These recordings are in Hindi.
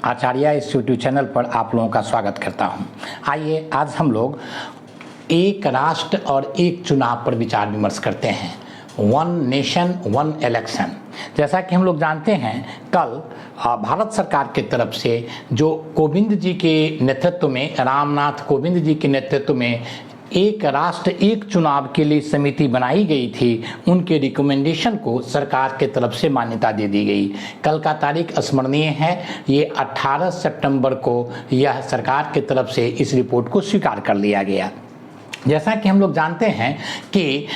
आचार्य इस यूट्यूब चैनल पर आप लोगों का स्वागत करता हूं। आइए आज हम लोग एक राष्ट्र और एक चुनाव पर विचार विमर्श करते हैं। One nation one election. जैसा कि हम लोग जानते हैं, कल भारत सरकार की तरफ से जो कोविंद जी के नेतृत्व में, रामनाथ कोविंद जी के नेतृत्व में एक राष्ट्र एक चुनाव के लिए समिति बनाई गई थी, उनके रिकमेंडेशन को सरकार के तरफ से मान्यता दे दी गई। कल का तारीख स्मरणीय है, ये 18 सितंबर को यह सरकार के तरफ से इस रिपोर्ट को स्वीकार कर लिया गया। जैसा कि हम लोग जानते हैं कि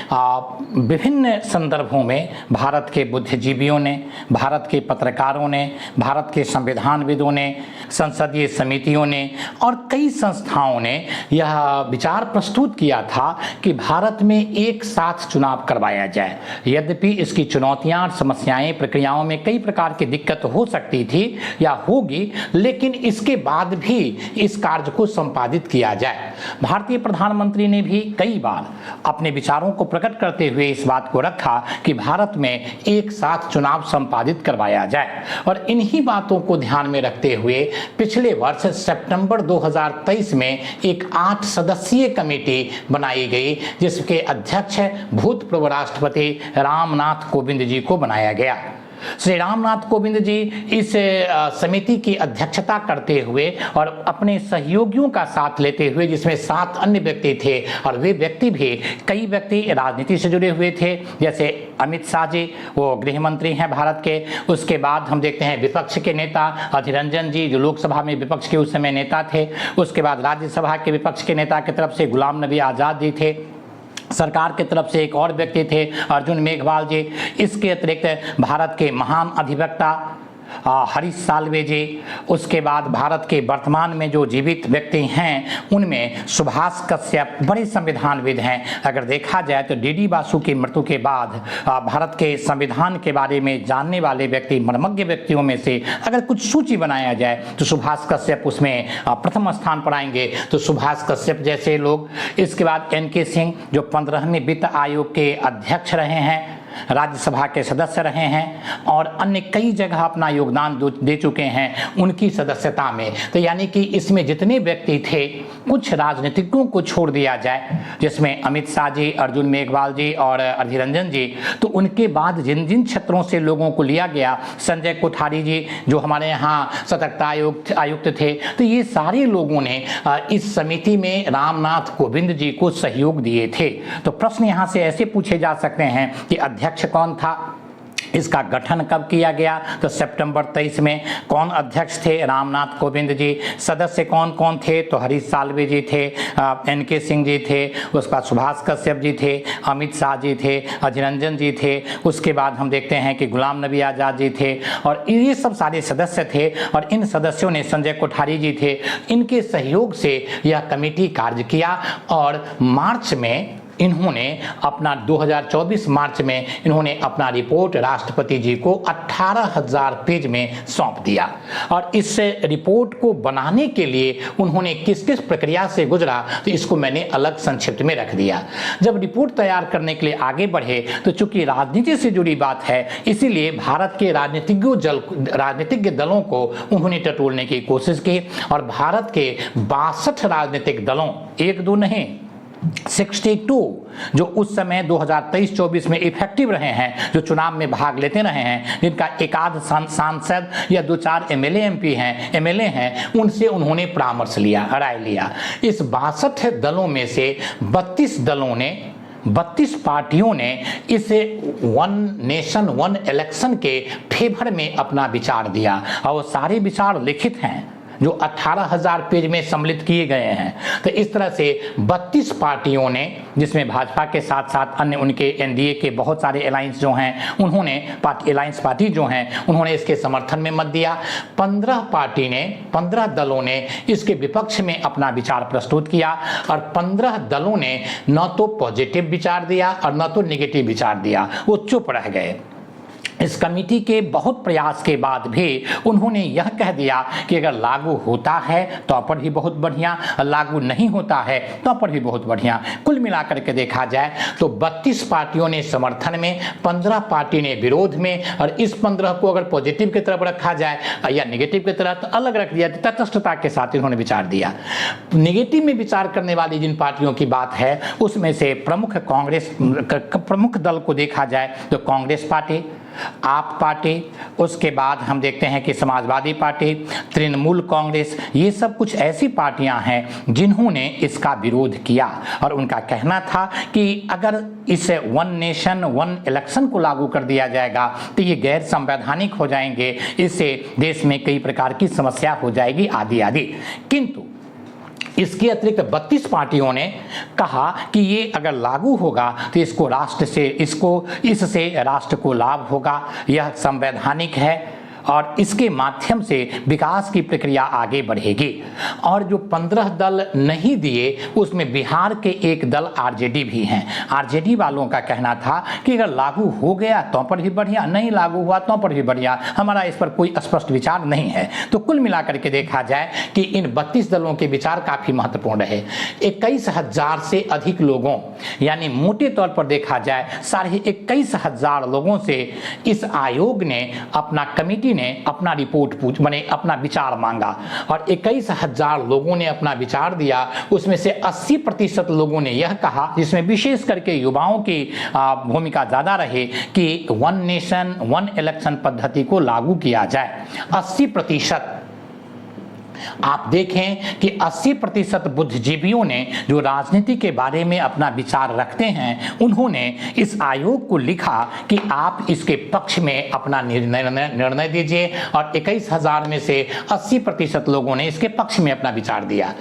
विभिन्न संदर्भों में भारत के बुद्धिजीवियों ने, भारत के पत्रकारों ने, भारत के संविधानविदों ने, संसदीय समितियों ने और कई संस्थाओं ने यह विचार प्रस्तुत किया था कि भारत में एक साथ चुनाव करवाया जाए। यद्यपि इसकी चुनौतियां और समस्याएं, प्रक्रियाओं में कई प्रकार की दिक्कत हो सकती थी या होगी, लेकिन इसके बाद भी इस कार्य को संपादित किया जाए। भारतीय प्रधानमंत्री ने भी कई बार अपने विचारों को प्रकट करते हुए इस बात को रखा कि भारत में एक साथ चुनाव संपादित करवाया जाए, और इन्हीं बातों को ध्यान में रखते हुए पिछले वर्ष सितंबर 2023 में एक 8 सदस्यीय कमेटी बनाई गई, जिसके अध्यक्ष भूतपूर्व राष्ट्रपति रामनाथ कोविंद जी को बनाया गया। श्री रामनाथ कोविंद जी इस समिति की अध्यक्षता करते हुए और अपने सहयोगियों का साथ लेते हुए, जिसमें 7 अन्य व्यक्ति थे, और वे व्यक्ति भी कई व्यक्ति राजनीति से जुड़े हुए थे, जैसे अमित शाह जी, वो गृह मंत्री हैं भारत के। उसके बाद हम देखते हैं विपक्ष के नेता अधीर रंजन जी, जो लोकसभा में विपक्ष के उस समय नेता थे। उसके बाद राज्यसभा के विपक्ष के नेता की तरफ से गुलाम नबी आज़ाद जी थे। सरकार की तरफ से एक और व्यक्ति थे, अर्जुन मेघवाल जी। इसके अतिरिक्त भारत के महान अधिवक्ता हरीश साल्वे जी। उसके बाद भारत के वर्तमान में जो जीवित व्यक्ति हैं, उनमें सुभाष कश्यप बड़े संविधानविद हैं। अगर देखा जाए तो डीडी बासु की मृत्यु के बाद भारत के संविधान के बारे में जानने वाले व्यक्ति, मर्मज्ञ व्यक्तियों में से अगर कुछ सूची बनाया जाए तो सुभाष कश्यप उसमें प्रथम स्थान पर आएंगे। तो सुभाष कश्यप जैसे लोग। इसके बाद एनके सिंह, जो 15वें वित्त आयोग के अध्यक्ष रहे हैं, राज्यसभा के सदस्य रहे हैं और अन्य कई जगह अपना योगदान दे चुके हैं उनकी सदस्यता में। तो यानी कि इसमें जितने व्यक्ति थे, कुछ राजनीतिज्ञों को छोड़ दिया जाए, जिसमें अमित शाह जी, अर्जुन मेघवाल जी और अधीर रंजन जी, तो उनके बाद जिन जिन क्षेत्रों से लोगों को लिया गया, संजय कोठारी जी जो हमारे यहाँ सतर्कता आयुक्त थे, तो ये सारे लोगों ने इस समिति में रामनाथ कोविंद जी को सहयोग दिए थे। तो प्रश्न यहाँ से ऐसे पूछे जा सकते हैं कि अध्यक्ष कौन था, इसका गठन कब किया गया, तो सितंबर 23 में। कौन अध्यक्ष थे, रामनाथ कोविंद जी। सदस्य कौन कौन थे, तो हरीश साल्वे जी थे, एनके सिंह जी थे, उसके बाद सुभाष कश्यप जी थे, अमित शाह जी थे, अधीर रंजन जी थे। उसके बाद हम देखते हैं कि गुलाम नबी आज़ाद जी थे, और ये सब सारे सदस्य थे। और इन सदस्यों ने, संजय कोठारी जी थे, इनके सहयोग से यह कमेटी कार्य किया। और मार्च में इन्होंने अपना 2024 मार्च में इन्होंने अपना रिपोर्ट राष्ट्रपति जी को 18,000 पेज में सौंप दिया। और इस रिपोर्ट को बनाने के लिए उन्होंने किस किस प्रक्रिया से गुजरा, तो इसको मैंने अलग संक्षिप्त में रख दिया। जब रिपोर्ट तैयार करने के लिए आगे बढ़े, तो चूंकि राजनीति से जुड़ी बात है, इसीलिए भारत के राजनीतिज्ञ दलों को उन्होंने टटोलने की कोशिश की। और भारत के 62 राजनीतिक दलों, एक दो नहीं 62, जो उस समय 2023-24 में इफेक्टिव रहे हैं, जो चुनाव में भाग लेते रहे हैं, जिनका एकाध सांसद या 2-4 एमएलए हैं, उनसे उन्होंने परामर्श लिया, राय लिया। इस 62 दलों में से 32 पार्टियों ने इस वन नेशन वन इलेक्शन के फेवर में अपना विचार दिया, और वो सारे विचार लिखित हैं जो 18,000 पेज में सम्मिलित किए गए हैं। तो इस तरह से 32 पार्टियों ने, जिसमें भाजपा के साथ साथ अन्य उनके एनडीए के बहुत सारे अलायंस जो हैं, उन्होंने अलायंस पार्टी जो हैं, उन्होंने इसके समर्थन में मत दिया। 15 दलों ने इसके विपक्ष में अपना विचार प्रस्तुत किया, और 15 दलों ने न तो पॉजिटिव विचार दिया और न तो नेगेटिव विचार दिया, वो चुप रह गए। इस कमेटी के बहुत प्रयास के बाद भी उन्होंने यह कह दिया कि अगर लागू होता है तो पर भी बहुत बढ़िया, लागू नहीं होता है तो पर भी बहुत बढ़िया। कुल मिलाकर के देखा जाए तो 32 पार्टियों ने समर्थन में, 15 पार्टी ने विरोध में, और इस 15 को अगर पॉजिटिव की तरफ रखा जाए या नेगेटिव की तरफ तो अलग रख दिया, तटस्थता के साथ इन्होंने विचार दिया। नेगेटिव में विचार करने वाली जिन पार्टियों की बात है उसमें से प्रमुख दल को देखा जाए तो कांग्रेस पार्टी, आप पार्टी, उसके बाद हम देखते हैं कि समाजवादी पार्टी, तृणमूल कांग्रेस, ये सब कुछ ऐसी पार्टियां हैं जिन्होंने इसका विरोध किया और उनका कहना था कि अगर इस वन नेशन वन इलेक्शन को लागू कर दिया जाएगा तो ये गैर संवैधानिक हो जाएंगे, इससे देश में कई प्रकार की समस्या हो जाएगी आदि आदि। किंतु इसके अतिरिक्त 32 पार्टियों ने कहा कि ये अगर लागू होगा तो इससे राष्ट्र को लाभ होगा, यह संवैधानिक है और इसके माध्यम से विकास की प्रक्रिया आगे बढ़ेगी। और जो 15 दल नहीं दिए उसमें बिहार के एक दल आरजेडी भी हैं। आरजेडी वालों का कहना था कि अगर लागू हो गया तो पर भी बढ़िया, नहीं लागू हुआ तो पर भी बढ़िया, हमारा इस पर कोई स्पष्ट विचार नहीं है। तो कुल मिलाकर के देखा जाए कि इन 32 दलों के विचार काफ़ी महत्वपूर्ण रहे। 21,000 से अधिक लोगों, यानी मोटे तौर पर देखा जाए 21,500 लोगों से इस आयोग ने, अपना कमेटी ने अपना रिपोर्ट अपना विचार मांगा और 21,000 लोगों ने अपना विचार दिया। उसमें से 80% लोगों ने यह कहा, जिसमें विशेष करके युवाओं की भूमिका ज़्यादा रहे, कि वन नेशन वन इलेक्शन पद्धति को लागू किया जाए। 80%। आप देखें कि 80% बुद्धिजीवियों ने, जो राजनीति के बारे में अपना विचार रखते हैं, उन्होंने इस आयोग को लिखा कि आप इसके पक्ष में अपना निर्णय दीजिए और 21,000 में से 80% लोगों ने इसके पक्ष में अपना विचार दिया।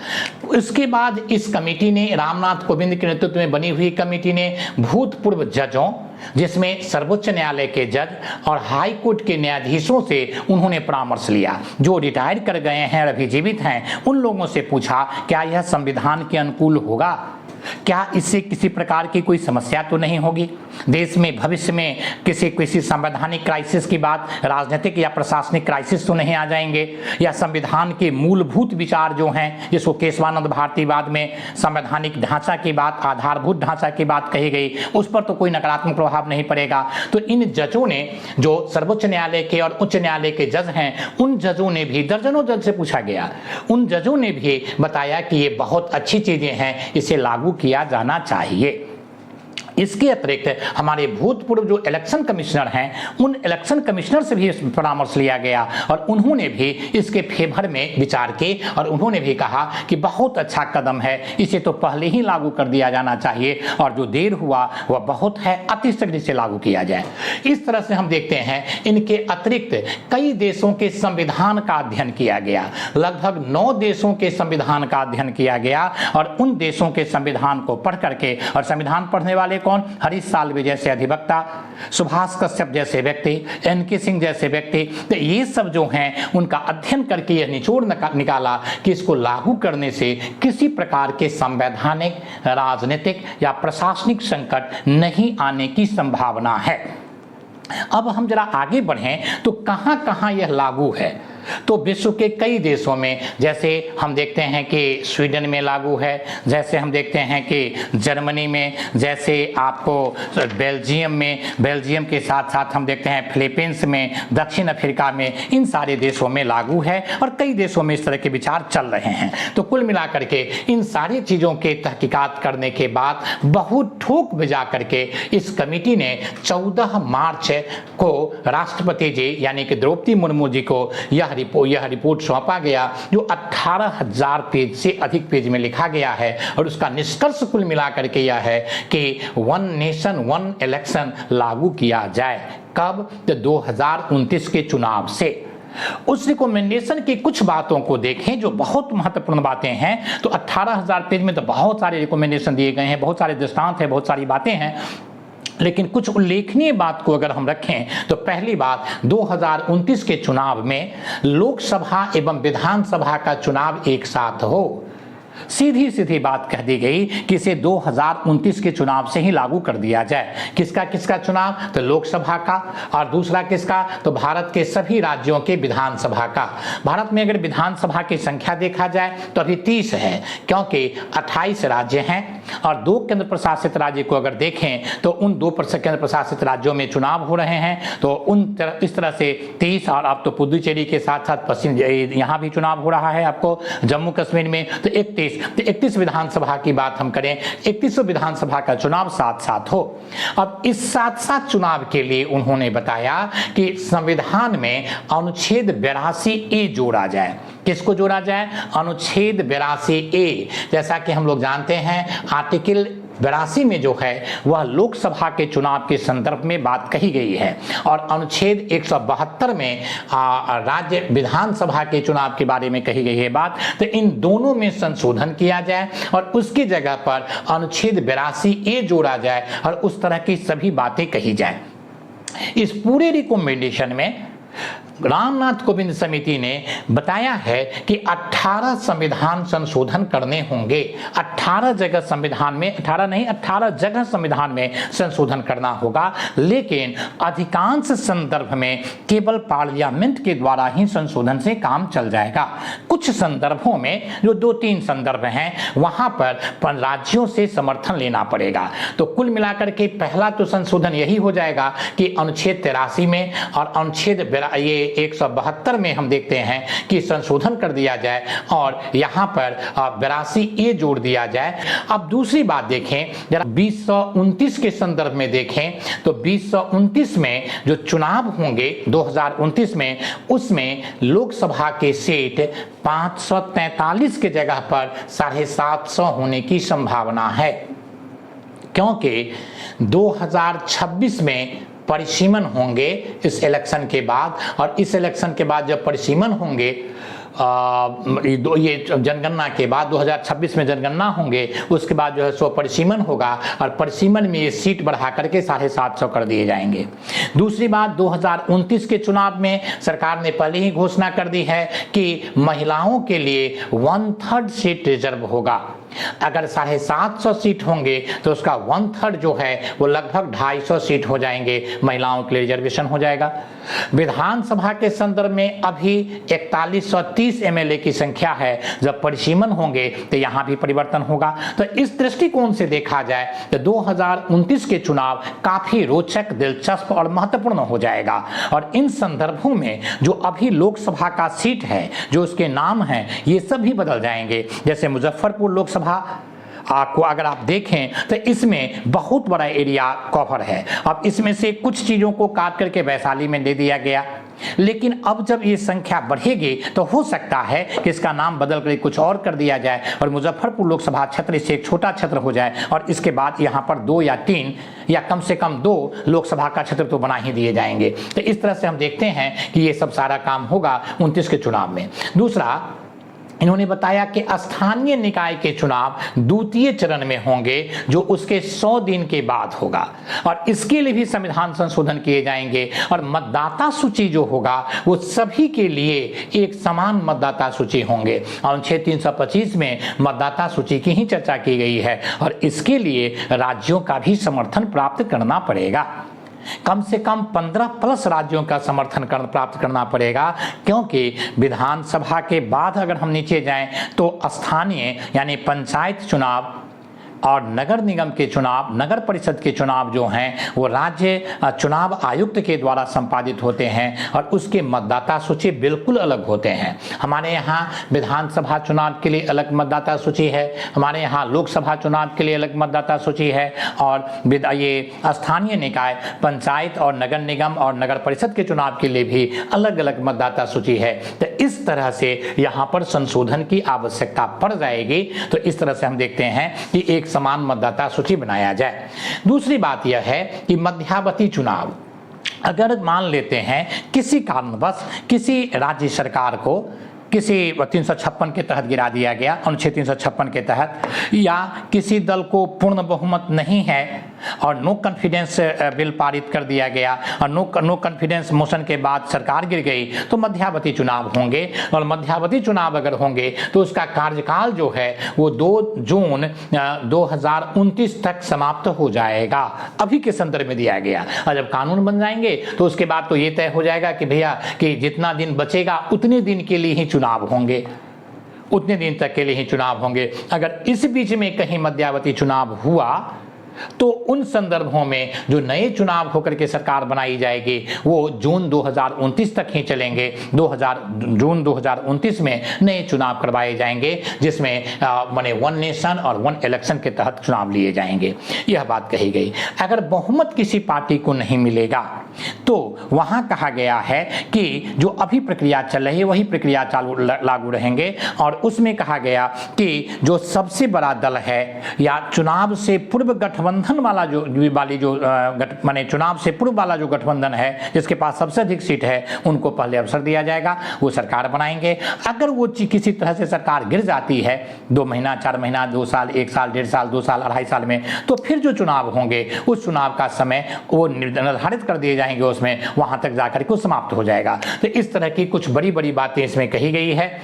इसके बाद इस कमेटी ने, रामनाथ कोविंद के नेतृत्व में बनी हुई कमेटी ने भूतपूर्व जजों, जिसमें सर्वोच्च न्यायालय के जज और हाई कोर्ट के न्यायाधीशों से उन्होंने परामर्श लिया। जो रिटायर कर गए हैं और अभी जीवित हैं, उन लोगों से पूछा क्या यह संविधान के अनुकूल होगा, क्या इससे किसी प्रकार की कोई समस्या तो नहीं होगी, देश में भविष्य में किसी संवैधानिक क्राइसिस की बात, राजनीतिक या प्रशासनिक क्राइसिस तो नहीं आ जाएंगे, या संविधान के मूलभूत विचार जो हैं, जिसको केशवानंद भारतीवाद में संवैधानिक ढांचा की बात, आधारभूत ढांचा की बात कही गई, उस पर तो कोई नकारात्मक प्रभाव नहीं पड़ेगा। तो इन जजों ने, जो सर्वोच्च न्यायालय के और उच्च न्यायालय के जज हैं, उन जजों ने भी, दर्जनों जज से पूछा गया, उन जजों ने भी बताया कि ये बहुत अच्छी चीजें हैं, इसे लागू किया जाना चाहिए। इसके अतिरिक्त हमारे भूतपूर्व जो इलेक्शन कमिश्नर हैं, उन इलेक्शन कमिश्नर से भी परामर्श लिया गया और उन्होंने भी इसके फेवर में विचार किए और उन्होंने भी कहा कि बहुत अच्छा कदम है, इसे तो पहले ही लागू कर दिया जाना चाहिए और जो देर हुआ वह बहुत है, अतिशीघ्र इसे लागू किया जाए। इस तरह से हम देखते हैं इनके अतिरिक्त कई देशों के संविधान का अध्ययन किया गया। लगभग 9 देशों के संविधान का अध्ययन किया गया और उन देशों के संविधान को पढ़ करके, और संविधान पढ़ने वाले कौन, हरीश साल्वे जैसे अधिवक्ता, सुभाष कश्यप जैसे व्यक्ति, एन.के. सिंह जैसे व्यक्ति, तो ये सब जो हैं उनका अध्ययन करके यह निचोड़ निकाला कि इसको लागू करने से किसी प्रकार के संवैधानिक, राजनीतिक या प्रशासनिक संकट नहीं आने की संभावना है। अब हम जरा आगे बढ़ें तो कहां कहां यह लागू है। तो विश्व के कई देशों में, जैसे हम देखते हैं कि स्वीडन में लागू है, जैसे हम देखते हैं कि जर्मनी में, जैसे आपको बेल्जियम के साथ साथ हम देखते हैं फिलीपींस में, दक्षिण अफ्रीका में, इन सारे देशों में लागू है और कई देशों में इस तरह के विचार चल रहे हैं। तो कुल मिलाकर के इन सारी चीज़ों के तहकीकात करने के बाद बहुत ठोक बजा करके इस कमेटी ने 14 मार्च को राष्ट्रपति जी यानी कि द्रौपदी मुर्मू जी को यह रिपोर्ट सौंपा गया, जो 18,000 पेज से अधिक पेज में लिखा गया है और उसका निष्कर्ष कुल मिलाकर के यह है कि वन नेशन वन इलेक्शन लागू किया जाए। कब? 2029 के चुनाव से। उस रिकमेंडेशन की कुछ बातों को देखें जो बहुत महत्वपूर्ण बातें हैं। तो 18,000 पेज में तो बहुत सारे रिकमेंडेशन दिए गए हैं, बहुत सारे दृष्टांत हैं, बहुत सारी बातें हैं, लेकिन कुछ उल्लेखनीय बात को अगर हम रखें तो पहली बात, 2029 के चुनाव में लोकसभा एवं विधानसभा का चुनाव एक साथ हो। सीधी सीधी बात कह दी गई कि इसे 2029 के चुनाव से ही लागू कर दिया जाए। किसका किसका चुनाव? तो लोकसभा का, और दूसरा किसका? तो भारत के सभी राज्यों के विधानसभा का। भारत में अगर विधानसभा की संख्या देखा जाए तो अभी 30 है, क्योंकि 28 राज्य हैं और 2 केंद्र प्रशासित राज्य को अगर देखें तो उन 2 केंद्र प्रशासित राज्यों में चुनाव हो रहे हैं। तो इस तरह से 30, और अब तो पुदुचेरी के साथ साथ पश्चिम यहाँ भी चुनाव हो रहा है आपको जम्मू कश्मीर में, तो 31 विधानसभा की बात हम करें, 31 विधानसभा का चुनाव साथ साथ हो। अब इस साथ साथ चुनाव के लिए उन्होंने बताया कि संविधान में अनुच्छेद 82A जोड़ा जाए। किसको जोड़ा जाए? अनुच्छेद 82A। जैसा कि हम लोग जानते हैं आर्टिकल 82 में जो है वह लोकसभा के चुनाव के संदर्भ में बात कही गई है, और अनुच्छेद 172 में राज्य विधानसभा के चुनाव के बारे में कही गई है बात। तो इन दोनों में संशोधन किया जाए और उसकी जगह पर अनुच्छेद 82A जोड़ा जाए और उस तरह की सभी बातें कही जाए। इस पूरे रिकमेंडेशन में रामनाथ कोविंद समिति ने बताया है कि 18 संविधान संशोधन करने होंगे। 18 जगह संविधान में, 18 नहीं 18 जगह संविधान में संशोधन करना होगा, लेकिन अधिकांश संदर्भ में केवल पार्लियामेंट के द्वारा ही संशोधन से काम चल जाएगा। कुछ संदर्भों में, जो 2-3 संदर्भ हैं, वहां पर राज्यों से समर्थन लेना पड़ेगा। तो कुल मिलाकर के पहला तो संशोधन यही हो जाएगा कि अनुच्छेद 83 में और अनुच्छेद 172 में हम देखते हैं कि संशोधन कर दिया जाए और यहां पर 82A जोड़ दिया जाए। अब दूसरी बात देखें, जरा 2029 के संदर्भ में देखें तो 2029 में जो चुनाव होंगे 2029 में, उसमें लोकसभा के सीट 543 के जगह पर 750 होने की संभावना है, क्योंकि 2026 में परिसीमन होंगे इस इलेक्शन के बाद, और इस इलेक्शन के बाद जब परिसीमन होंगे ये जनगणना के बाद 2026 में जनगणना होंगे, उसके बाद जो है सो परिसीमन होगा और परिसीमन में ये सीट बढ़ा करके 750 कर दिए जाएंगे। दूसरी बात, 2029 के चुनाव में सरकार ने पहले ही घोषणा कर दी है कि महिलाओं के लिए 1/3 सीट रिजर्व होगा। अगर 750 सीट होंगे तो उसका 1/3 जो है वो लगभग 250 सीट हो जाएंगे, महिलाओं के लिए रिजर्वेशन हो जाएगा। विधानसभा के संदर्भ में अभी 4130 MLA की संख्या है, जब परिसीमन होंगे तो यहाँ भी परिवर्तन होगा। तो इस दृष्टिकोण से देखा जाए तो 2029 के चुनाव काफी रोचक, दिलचस्प और महत्वपूर्ण हो जाएगा। और इन संदर्भों में जो अभी लोकसभा का सीट है, जो उसके नाम है, ये सब भी बदल जाएंगे। जैसे मुजफ्फरपुर लोकसभा को अगर आप देखें तो इसमें बहुत बड़ा एरिया कवर है। अब इसमें से कुछ चीज़ों को काट करके वैशाली में दे दिया गया, लेकिन अब जब ये संख्या बढ़ेगी तो हो सकता है कि इसका नाम बदल कर कुछ और कर दिया जाए और मुजफ्फरपुर लोकसभा क्षेत्र से एक छोटा क्षेत्र हो जाए, और इसके बाद यहाँ पर 2 या 3 या कम से कम 2 लोकसभा का क्षेत्र तो बना ही दिए जाएंगे। तो इस तरह से हम देखते हैं कि ये सब सारा काम होगा 29 के चुनाव में। दूसरा, इन्होंने बताया कि स्थानीय निकाय के चुनाव द्वितीय चरण में होंगे, जो उसके 100 दिन के बाद होगा, और इसके लिए भी संविधान संशोधन किए जाएंगे। और मतदाता सूची जो होगा वो सभी के लिए एक समान मतदाता सूची होंगे। अनुच्छेद 325 में मतदाता सूची की ही चर्चा की गई है, और इसके लिए राज्यों का भी समर्थन प्राप्त करना पड़ेगा। कम से कम 15+ राज्यों का समर्थन प्राप्त करना पड़ेगा, क्योंकि विधानसभा के बाद अगर हम नीचे जाएं तो स्थानीय यानी पंचायत चुनाव और नगर निगम के चुनाव, नगर परिषद के चुनाव जो हैं वो राज्य चुनाव आयुक्त के द्वारा संपादित होते हैं, और उसके मतदाता सूची बिल्कुल अलग होते हैं। हमारे यहाँ विधानसभा चुनाव के लिए अलग मतदाता सूची है, हमारे यहाँ लोकसभा चुनाव के लिए अलग मतदाता सूची है, और ये स्थानीय निकाय, पंचायत और नगर निगम और नगर परिषद के चुनाव के लिए भी अलग अलग मतदाता सूची है। तो इस तरह से यहाँ पर संशोधन की आवश्यकता पड़ जाएगी। तो इस तरह से हम देखते हैं कि एक समान मतदाता सूची बनाया जाए। दूसरी बात यह है कि मध्यावधि चुनाव, अगर मान लेते हैं किसी कारणवश किसी राज्य सरकार को किसी 356 के तहत गिरा दिया गया, अनुच्छेद 356 के तहत, या किसी दल को पूर्ण बहुमत नहीं है और नो कॉन्फिडेंस बिल पारित कर दिया गया और नो कॉन्फिडेंस मोशन के बाद सरकार गिर गई, तो मध्यावधि चुनाव होंगे और मध्यावधि चुनाव अगर होंगे तो उसका कार्यकाल जो है वो 2 जून 2029 तक समाप्त हो जाएगा, अभी के संदर्भ में दिया गया। और जब कानून बन जाएंगे तो उसके बाद तो ये तय हो जाएगा कि भैया कि जितना दिन बचेगा उतने दिन के लिए ही चुनाव होंगे, उतने दिन तक के लिए ही चुनाव होंगे। अगर इस बीच में कहीं मध्यावधि चुनाव हुआ तो उन संदर्भों में जो नए चुनाव होकर के सरकार बनाई जाएगी वो जून 2029 तक ही चलेंगे। जून 2029 में नए चुनाव करवाए जाएंगे, जिसमें माने 1 नेशन और 1 इलेक्शन के तहत चुनाव लिए जाएंगे। यह बात कही गई। अगर बहुमत किसी पार्टी को नहीं मिलेगा तो वहां कहा गया है कि जो अभी प्रक्रिया चल रही है वही प्रक्रिया लागू रहेंगे, और उसमें कहा गया कि जो सबसे बड़ा दल है या चुनाव से पूर्व गठबंधन वाला माने चुनाव से पूर्व वाला जो गठबंधन है जिसके पास सबसे अधिक सीट है उनको पहले अवसर दिया जाएगा, वो सरकार बनाएंगे। अगर वो किसी तरह से सरकार गिर जाती है 2 महीना 4 महीना 2 साल 1 साल 1.5 साल 2 साल 2.5 साल में, तो फिर जो चुनाव होंगे उस चुनाव का समय वो निर्धारित कर दिए जाएंगे, उसमें वहां तक जाकर के समाप्त हो जाएगा। तो इस तरह की कुछ बड़ी बड़ी बातें इसमें कही गई है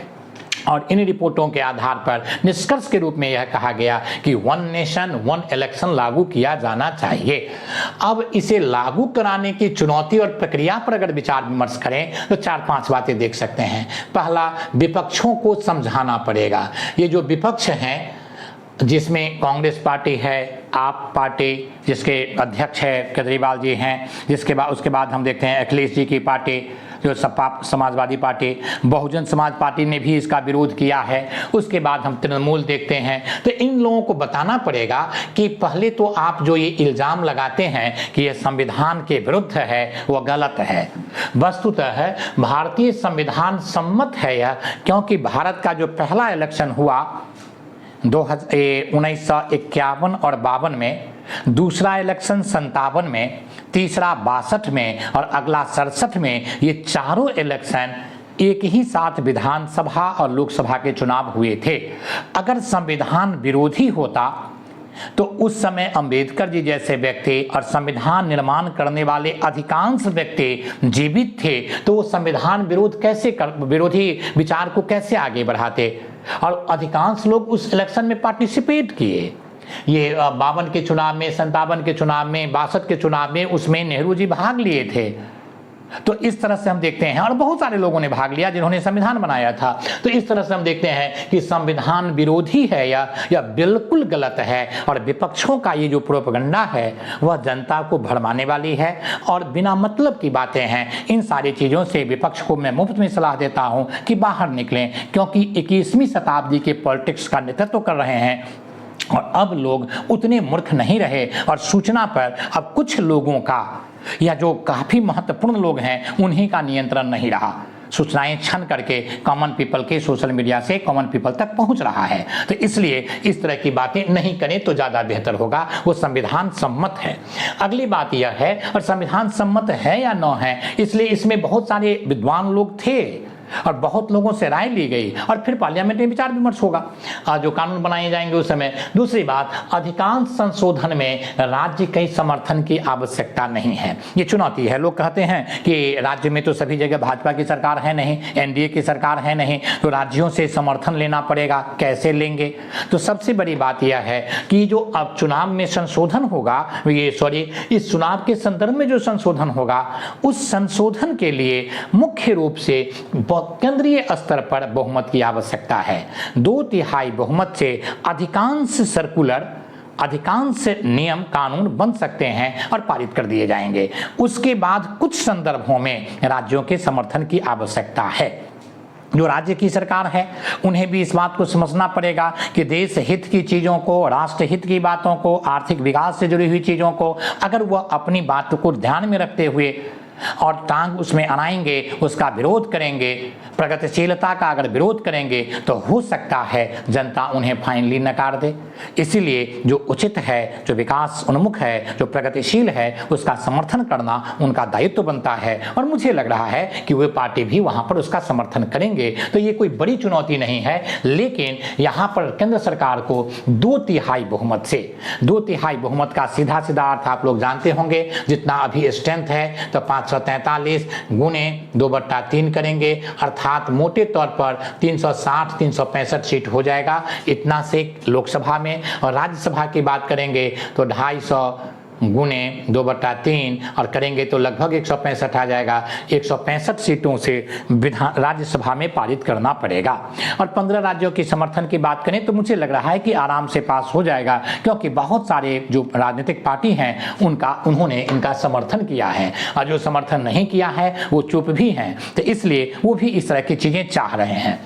और इन रिपोर्टों के आधार पर निष्कर्ष के रूप में यह कहा गया कि 1 नेशन 1 इलेक्शन लागू किया जाना चाहिए। अब इसे लागू कराने की चुनौती और प्रक्रिया पर अगर विचार विमर्श करें तो 4-5 बातें देख सकते हैं। पहला, विपक्षों को समझाना पड़ेगा। ये जो विपक्ष हैं जिसमें कांग्रेस पार्टी है, आप पार्टी जिसके अध्यक्ष है केजरीवाल जी हैं, उसके बाद हम देखते हैं अखिलेश जी की पार्टी जो सपा समाजवादी पार्टी, बहुजन समाज पार्टी ने भी इसका विरोध किया है, उसके बाद हम तृणमूल देखते हैं। तो इन लोगों को बताना पड़ेगा कि पहले तो आप जो ये इल्ज़ाम लगाते हैं कि ये संविधान के विरुद्ध है वो गलत है। वस्तुतः भारतीय संविधान सम्मत है यह, क्योंकि भारत का जो पहला इलेक्शन हुआ 1951 और 52 में, दूसरा इलेक्शन 57 में, तीसरा 62 में और अगला 67 में, ये चारों इलेक्शन एक ही साथ विधानसभा और लोकसभा के चुनाव हुए थे। अगर संविधान विरोधी होता तो उस समय अंबेडकर जी जैसे व्यक्ति और संविधान निर्माण करने वाले अधिकांश व्यक्ति जीवित थे, तो वो संविधान विरोधी विचार को कैसे आगे बढ़ाते, और अधिकांश लोग उस इलेक्शन में पार्टिसिपेट किए। ये 52 के चुनाव में, 57 के चुनाव में, 62 के चुनाव में, उसमें नेहरू जी भाग लिए थे। तो इस तरह से हम देखते हैं, और बहुत सारे लोगों ने भाग लिया जिन्होंने संविधान बनाया था। तो इस तरह से हम देखते हैं कि संविधान विरोधी है या बिल्कुल गलत है, और विपक्षों का ये जो प्रोपेगेंडा है वह जनता को भरमाने वाली है और बिना मतलब की बातें हैं। इन सारी चीज़ों से विपक्ष को मैं मुफ्त में सलाह देता हूं कि बाहर निकलें, क्योंकि 21वीं शताब्दी के पॉलिटिक्स का नेतृत्व कर रहे हैं और अब लोग उतने मूर्ख नहीं रहे, और सूचना पर अब कुछ लोगों का या जो काफ़ी महत्वपूर्ण लोग हैं उन्हीं का नियंत्रण नहीं रहा। सूचनाएं छन करके कॉमन पीपल के सोशल मीडिया से कॉमन पीपल तक पहुंच रहा है। तो इसलिए इस तरह की बातें नहीं करें तो ज़्यादा बेहतर होगा, वो संविधान सम्मत है। अगली बात यह है, और संविधान सम्मत है या न है, इसलिए इसमें बहुत सारे विद्वान लोग थे और बहुत लोगों से राय ली गई और फिर पार्लियामेंट में विचार विमर्श होगा, जो कानून बनाए जाएंगे उस समय। दूसरी बात, अधिकांश संशोधन में राज्य के समर्थन की आवश्यकता नहीं है। ये चुनौती है। लोग कहते हैं कि राज्य में तो सभी जगह भाजपा की सरकार है नहीं, एनडीए की सरकार है नहीं, तो राज्यों से समर्थन लेना पड़ेगा। कैसे लेंगे? तो सबसे बड़ी बात यह है कि जो अब चुनाव में संशोधन होगा, इस चुनाव के संदर्भ में जो संशोधन होगा, उस संशोधन के लिए मुख्य रूप से केंद्रीय स्तर पर बहुमत की आवश्यकता है। 2/3 बहुमत से अधिकांश नियम कानून बन सकते हैं और पारित कर दिए जाएंगे। उसके बाद कुछ संदर्भों में राज्यों के समर्थन की आवश्यकता है। जो राज्य की सरकार है उन्हें भी इस बात को समझना पड़ेगा कि देश हित की चीज़ों को, राष्ट्र हित की बातों को, आर्थिक विकास से जुड़ी हुई चीज़ों को अगर वह अपनी बात को ध्यान में रखते हुए और टांग उसमें अड़ाएंगे, उसका विरोध करेंगे, प्रगतिशीलता का अगर विरोध करेंगे तो हो सकता है जनता उन्हें फाइनली नकार दे। इसीलिए जो उचित है, जो विकास उन्मुख है, जो प्रगतिशील है, उसका समर्थन करना उनका दायित्व बनता है और मुझे लग रहा है कि वे पार्टी भी वहां पर उसका समर्थन करेंगे। तो ये कोई बड़ी चुनौती नहीं है, लेकिन यहाँ पर केंद्र सरकार को 2/3 बहुमत से, 2/3 बहुमत का सीधा सीधा अर्थ आप लोग जानते होंगे, जितना अभी स्ट्रेंथ है तो 543 गुने 2/3 करेंगे, अर्थात मोटे तौर पर 360-365 सीट हो जाएगा इतना से लोकसभा में। और राज्यसभा की बात करेंगे तो 250 गुने 2/3 और करेंगे तो लगभग 165 आ जाएगा। 165 सीटों से विधान राज्यसभा में पारित करना पड़ेगा। और 15 राज्यों की समर्थन की बात करें तो मुझे लग रहा है कि आराम से पास हो जाएगा, क्योंकि बहुत सारे जो राजनीतिक पार्टी हैं उन्होंने इनका समर्थन किया है, और जो समर्थन नहीं किया है वो चुप भी हैं, तो इसलिए वो भी इस तरह की चीज़ें चाह रहे हैं।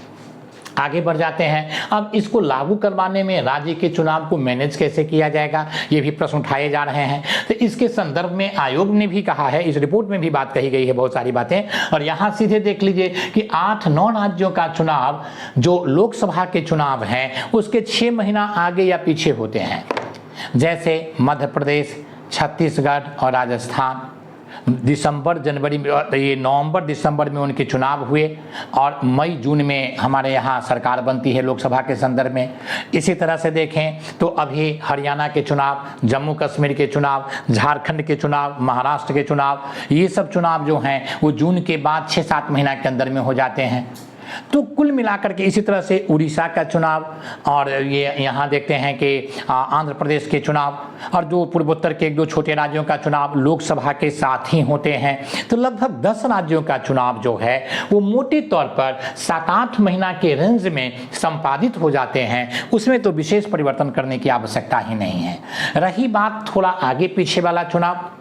आगे बढ़ जाते हैं। अब इसको लागू करवाने में राज्य के चुनाव को मैनेज कैसे किया जाएगा, ये भी प्रश्न उठाए जा रहे हैं। तो इसके संदर्भ में आयोग ने भी कहा है, इस रिपोर्ट में भी बात कही गई है बहुत सारी बातें, और यहाँ सीधे देख लीजिए कि 8-9 राज्यों का चुनाव जो लोकसभा के चुनाव हैं उसके 6 महीना आगे या पीछे होते हैं। जैसे मध्य प्रदेश, छत्तीसगढ़ और राजस्थान दिसंबर जनवरी में, ये नवंबर दिसंबर में उनके चुनाव हुए और मई जून में हमारे यहाँ सरकार बनती है लोकसभा के संदर्भ में। इसी तरह से देखें तो अभी हरियाणा के चुनाव, जम्मू कश्मीर के चुनाव, झारखंड के चुनाव, महाराष्ट्र के चुनाव, ये सब चुनाव जो हैं वो जून के बाद 6-7 महीना के अंदर में हो जाते हैं। तो कुल मिलाकर के इसी तरह से उड़ीसा का चुनाव, और ये यहाँ देखते हैं कि आंध्र प्रदेश के चुनाव, और जो पूर्वोत्तर के 1-2 छोटे राज्यों का चुनाव लोकसभा के साथ ही होते हैं। तो लगभग 10 राज्यों का चुनाव जो है वो मोटे तौर पर 7-8 महीना के रेंज में संपादित हो जाते हैं। उसमें तो विशेष परिवर्तन करने की आवश्यकता ही नहीं है। रही बात थोड़ा आगे पीछे वाला चुनाव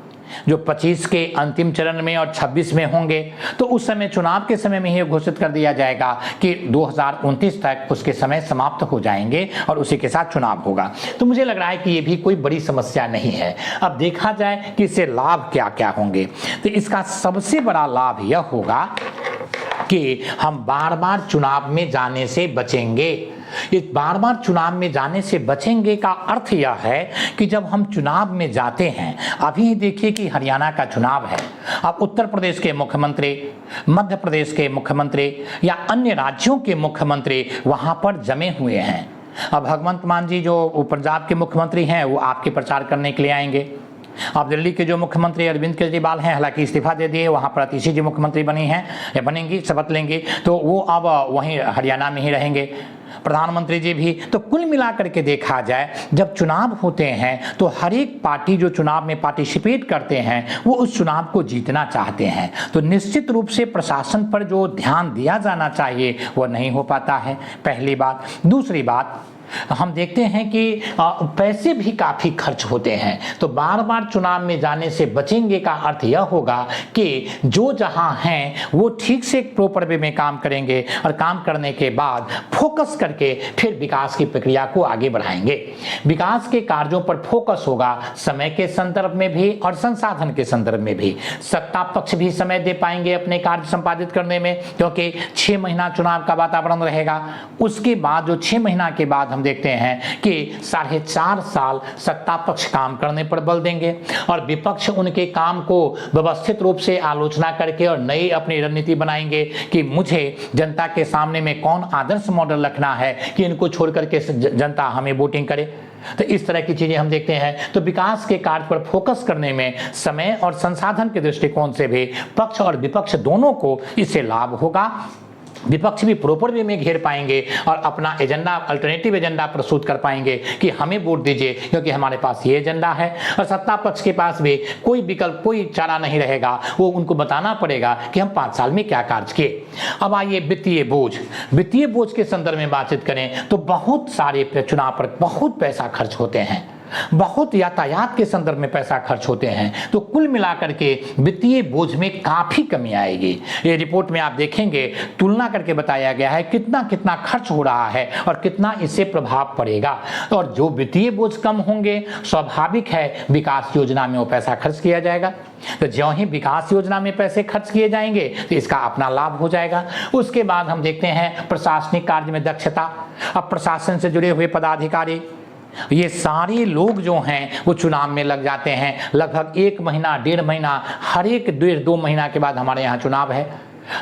जो 25 के अंतिम चरण में और 26 में होंगे, तो उस समय चुनाव के समय में ही घोषित कर दिया जाएगा कि 2029 तक उसके समय समाप्त हो जाएंगे और उसी के साथ चुनाव होगा। तो मुझे लग रहा है कि ये भी कोई बड़ी समस्या नहीं है। अब देखा जाए कि इससे लाभ क्या क्या होंगे, तो इसका सबसे बड़ा लाभ यह होगा कि हम बार बार चुनाव में जाने से बचेंगे। ये बार बार चुनाव में जाने से बचेंगे का अर्थ यह है कि जब हम चुनाव में जाते हैं, अभी देखिए कि हरियाणा का चुनाव है, अब उत्तर प्रदेश के मुख्यमंत्री, मध्य प्रदेश के मुख्यमंत्री या अन्य राज्यों के मुख्यमंत्री वहां पर जमे हुए हैं। अब भगवंत मान जी जो पंजाब के मुख्यमंत्री हैं वो आपके प्रचार करने के लिए आएंगे। अब दिल्ली के जो मुख्यमंत्री अरविंद केजरीवाल हैं, हालांकि इस्तीफा दे दिए, वहाँ पर अतिशी जी मुख्यमंत्री बनी हैं या बनेंगी, शपथ लेंगी, तो वो अब वहीं हरियाणा में ही रहेंगे, प्रधानमंत्री जी भी। तो कुल मिलाकर के देखा जाए जब चुनाव होते हैं तो हर एक पार्टी जो चुनाव में पार्टिसिपेट करते हैं वो उस चुनाव को जीतना चाहते हैं। तो निश्चित रूप से प्रशासन पर जो ध्यान दिया जाना चाहिए वो नहीं हो पाता है, पहली बात। दूसरी बात, हम देखते हैं कि पैसे भी काफ़ी खर्च होते हैं। तो बार बार चुनाव में जाने से बचेंगे का अर्थ यह होगा कि जो जहां हैं वो ठीक से प्रॉपर वे में काम करेंगे और काम करने के बाद फोकस करके फिर विकास की प्रक्रिया को आगे बढ़ाएंगे। विकास के कार्यों पर फोकस होगा, समय के संदर्भ में भी और संसाधन के संदर्भ में भी। सत्ता पक्ष भी समय दे पाएंगे अपने कार्य संपादित करने में, क्योंकि 6 महीना चुनाव का वातावरण रहेगा। उसके बाद जो 6 महीना के बाद हम देखते हैं कि 4.5 साल सत्ता पक्ष काम करने पर बल देंगे और विपक्ष उनके काम को व्यवस्थित रूप से आलोचना करके और नई अपनी रणनीति बनाएंगे कि मुझे जनता के सामने में कौन आदर्श मॉडल रखना है कि इनको छोड़ करके जनता हमें वोटिंग करे। तो इस तरह की चीजें हम देखते हैं। तो विकास के कार्य पर फोकस करने में समय और संसाधन के दृष्टिकोण से भी पक्ष और विपक्ष दोनों को इससे लाभ होगा। विपक्ष भी प्रॉपर वे में घेर पाएंगे और अपना एजेंडा, अल्टरनेटिव एजेंडा प्रस्तुत कर पाएंगे कि हमें वोट दीजिए क्योंकि हमारे पास ये एजेंडा है। और सत्ता पक्ष के पास भी कोई विकल्प, कोई चारा नहीं रहेगा, वो उनको बताना पड़ेगा कि हम 5 साल में क्या कार्य किए। अब आइए वित्तीय बोझ, वित्तीय बोझ के संदर्भ में बातचीत करें तो बहुत सारे चुनाव पर बहुत पैसा खर्च होते हैं। बहुत यातायात के संदर्भ में पैसा खर्च होते हैं। तो कुल मिलाकर के वित्तीय बोझ में काफ़ी कमी आएगी। ये रिपोर्ट में आप देखेंगे तुलना करके बताया गया है कितना कितना खर्च हो रहा है और कितना इससे प्रभाव पड़ेगा। और जो वित्तीय बोझ कम होंगे, स्वाभाविक है विकास योजना में वो पैसा खर्च किया जाएगा। तो ज्यों ही विकास योजना में पैसे खर्च किए जाएंगे तो इसका अपना लाभ हो जाएगा। उसके बाद हम देखते हैं प्रशासनिक कार्य में दक्षता। अब प्रशासन से जुड़े हुए पदाधिकारी, ये सारे लोग जो हैं वो चुनाव में लग जाते हैं। लगभग 1 महीना 1.5 महीना, हर एक 1.5-2 महीना के बाद हमारे यहाँ चुनाव है,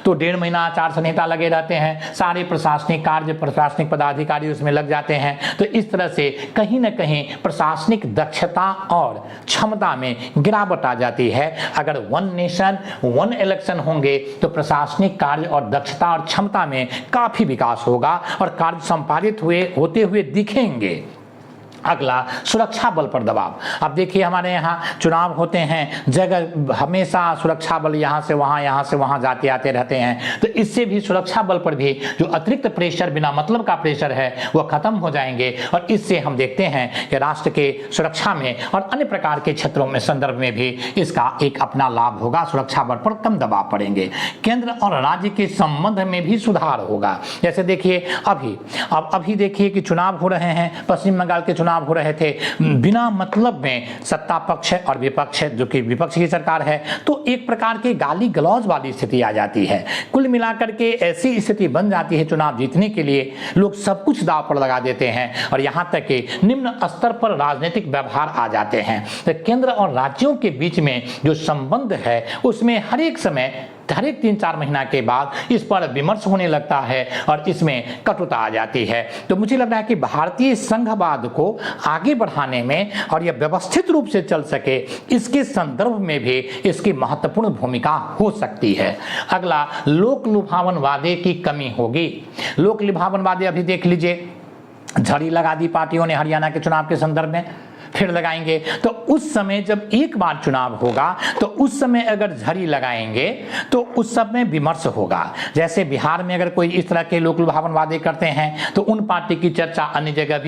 तो 1.5 महीना आचार संहिता लगे रहते हैं। सारे प्रशासनिक कार्य, प्रशासनिक पदाधिकारी उसमें लग जाते हैं। तो इस तरह से कहीं ना कहीं प्रशासनिक दक्षता और क्षमता में गिरावट आ जाती है। अगर 1 नेशन 1 इलेक्शन होंगे तो प्रशासनिक कार्य और दक्षता और क्षमता में काफ़ी विकास होगा और कार्य संपादित होते हुए दिखेंगे। अगला, सुरक्षा बल पर दबाव। अब देखिए हमारे यहाँ चुनाव होते हैं, जगह हमेशा सुरक्षा बल यहाँ से वहाँ जाते आते रहते हैं। तो इससे भी सुरक्षा बल पर भी जो अतिरिक्त प्रेशर, बिना मतलब का प्रेशर है, वो खत्म हो जाएंगे। और इससे हम देखते हैं कि राष्ट्र के सुरक्षा में और अन्य प्रकार के क्षेत्रों में संदर्भ में भी इसका एक अपना लाभ होगा। सुरक्षा बल पर कम दबाव पड़ेंगे। केंद्र और राज्य के संबंध में भी सुधार होगा। जैसे देखिए अभी देखिए कि चुनाव हो रहे हैं, पश्चिम बंगाल के चुनाव हो रहे थे, बिना मतलब में सत्ता पक्ष और विपक्ष, जो कि विपक्ष की सरकार है, तो एक प्रकार के गाली गलौज वाली स्थिति आ जाती है। कुल मिलाकर के ऐसी स्थिति बन जाती है, चुनाव जीतने के लिए लोग सब कुछ दांव पर लगा देते हैं और यहां तक कि निम्न स्तर पर राजनीतिक व्यवहार आ जाते हैं। तो केंद्र और राज्यों के बीच में जो संबंध है उसमें हर एक 3-4 महीना के बाद इस पर विमर्श होने लगता है और इसमें कटुता आ जाती है। तो मुझे लग रहा है कि भारतीय संघवाद को आगे बढ़ाने में और यह व्यवस्थित रूप से चल सके, इसके संदर्भ में भी इसकी महत्वपूर्ण भूमिका हो सकती है। अगला, लोक लुभावन वादे की कमी होगी। लोक लुभावन वादे अभी देख लीजिए, झड़ी लगा दी पार्टियों ने हरियाणा के चुनाव के संदर्भ में, फिर लगाएंगे। तो उस समय जब एक बार चुनाव होगा तो उस समय अगर झड़ी लगाएंगे तो उस समय विमर्श होगा। जैसे बिहार में अगर कोई इस तरह के लोक लुभावन वादे करते हैं तो उन पार्टी की चर्चा अन्य जगह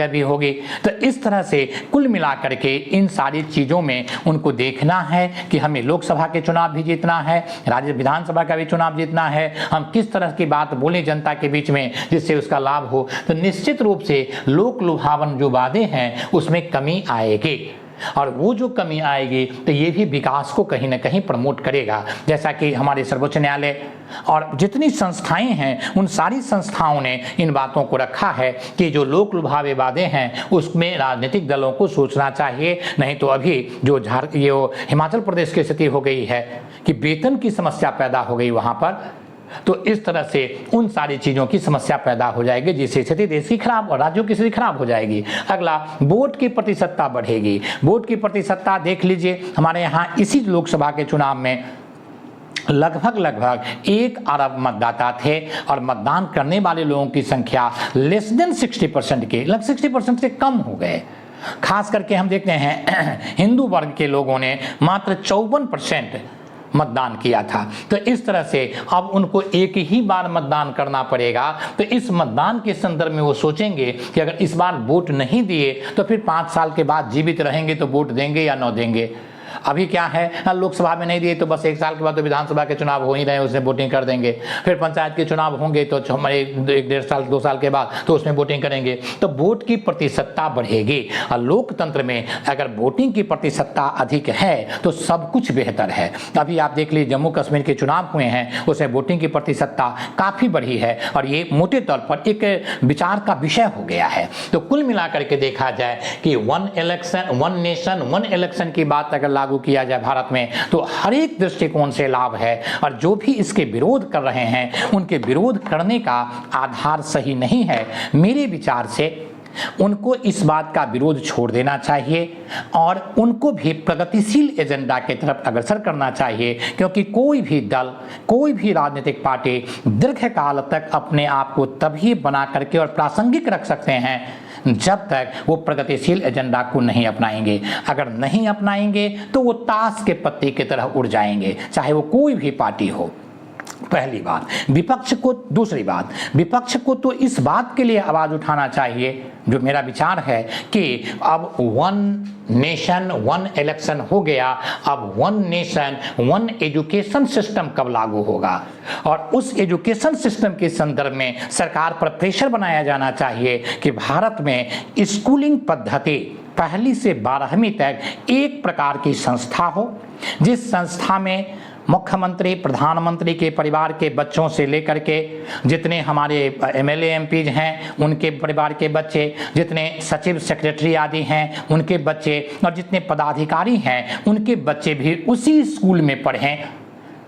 भी होगी। तो इस तरह से कुल मिलाकर के इन सारी चीज़ों में उनको देखना है कि हमें लोकसभा के चुनाव भी जीतना है, राज्य विधानसभा का भी चुनाव जीतना है। हम किस तरह की बात बोलें जनता के बीच में जिससे उसका लाभ हो। तो निश्चित रूप से लोक लुभावन जो वादे हैं उसमें कमी आएगी और वो जो कमी आएगी तो ये भी विकास को कहीं ना कहीं प्रमोट करेगा। जैसा कि हमारे सर्वोच्च न्यायालय और जितनी संस्थाएं हैं उन सारी संस्थाओं ने इन बातों को रखा है कि जो लोक लुभावे वादे हैं उसमें राजनीतिक दलों को सोचना चाहिए। नहीं तो अभी जो हिमाचल प्रदेश की स्थिति हो गई है कि वेतन की समस्या पैदा हो गई वहाँ पर, तो इस तरह से उन सारी चीज़ों की समस्या पैदा हो जाएगी जिससे स्थिति देश की खराब और राज्यों की स्थिति खराब हो जाएगी। अगला, वोट की प्रतिशतता बढ़ेगी। वोट की प्रतिशतता देख लीजिए, हमारे यहाँ इसी लोकसभा के चुनाव में लगभग 1 अरब मतदाता थे और मतदान करने वाले लोगों की संख्या लेस देन 60% के, लगभग 60% से कम हो गए। खास करके हम देखते हैं हिंदू वर्ग के लोगों ने मात्र 54% मतदान किया था। तो इस तरह से अब उनको एक ही बार मतदान करना पड़ेगा। तो इस मतदान के संदर्भ में वो सोचेंगे कि अगर इस बार वोट नहीं दिए तो फिर 5 साल के बाद जीवित रहेंगे तो वोट देंगे या न देंगे। अभी क्या है, लोकसभा में नहीं दिए तो बस 1 साल के बाद तो विधानसभा के चुनाव हो ही रहे हैं, उसमें वोटिंग कर देंगे। फिर पंचायत के चुनाव होंगे तो हमारे 1-1.5 साल 2 साल के बाद तो उसमें वोटिंग करेंगे। तो वोट की प्रतिशतता बढ़ेगी और लोकतंत्र में अगर वोटिंग की प्रतिशतता अधिक है तो सब कुछ बेहतर है। अभी आप देख लीजिए जम्मू कश्मीर के चुनाव हुए हैं, उसमें वोटिंग की प्रतिशतता काफ़ी बढ़ी है और ये मोटे तौर पर एक विचार का विषय हो गया है। तो कुल मिलाकर के देखा जाए कि 1 इलेक्शन 1 नेशन 1 इलेक्शन की बात अगर लागू किया जाए भारत में तो हर एक दृष्टिकोण से लाभ है। और जो भी इसके विरोध कर रहे हैं उनके विरोध करने का आधार सही नहीं है। मेरे विचार से उनको इस बात का विरोध छोड़ देना चाहिए और उनको भी प्रगतिशील एजेंडा की तरफ अग्रसर करना चाहिए, क्योंकि कोई भी दल, कोई भी राजनीतिक पार्टी दीर्घकाल तक अपने आप को तभी बना करके और प्रासंगिक रख सकते हैं जब तक वो प्रगतिशील एजेंडा को नहीं अपनाएंगे। अगर नहीं अपनाएंगे तो वो ताश के पत्ते की तरह उड़ जाएंगे, चाहे वो कोई भी पार्टी हो। पहली बात। दूसरी बात, विपक्ष को तो इस बात के लिए आवाज उठाना चाहिए, जो मेरा विचार है कि अब 1 नेशन 1 इलेक्शन हो गया, अब 1 नेशन 1 एजुकेशन सिस्टम कब लागू होगा, और उस एजुकेशन सिस्टम के संदर्भ में सरकार पर प्रेशर बनाया जाना चाहिए कि भारत में स्कूलिंग पद्धति 1ली से 12वीं तक एक प्रकार की संस्था हो, जिस संस्था में मुख्यमंत्री, प्रधानमंत्री के परिवार के बच्चों से लेकर के जितने हमारे एमएलए एमपीज हैं उनके परिवार के बच्चे, जितने सचिव सेक्रेटरी आदि हैं उनके बच्चे, और जितने पदाधिकारी हैं उनके बच्चे भी उसी स्कूल में पढ़ें।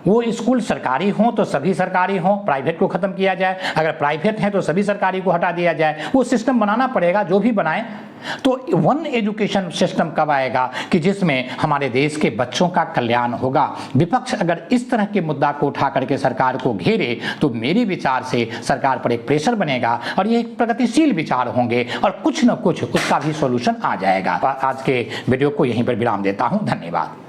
वो स्कूल सरकारी हों तो सभी सरकारी हों, प्राइवेट को ख़त्म किया जाए, अगर प्राइवेट हैं तो सभी सरकारी को हटा दिया जाए। वो सिस्टम बनाना पड़ेगा, जो भी बनाए। तो 1 एजुकेशन सिस्टम कब आएगा कि जिसमें हमारे देश के बच्चों का कल्याण होगा। विपक्ष अगर इस तरह के मुद्दा को उठा करके सरकार को घेरे तो मेरे विचार से सरकार पर एक प्रेशर बनेगा और ये एक प्रगतिशील विचार होंगे और कुछ न कुछ उसका भी सॉल्यूशन आ जाएगा। आज के वीडियो को यहीं पर विराम देता हूँ। धन्यवाद।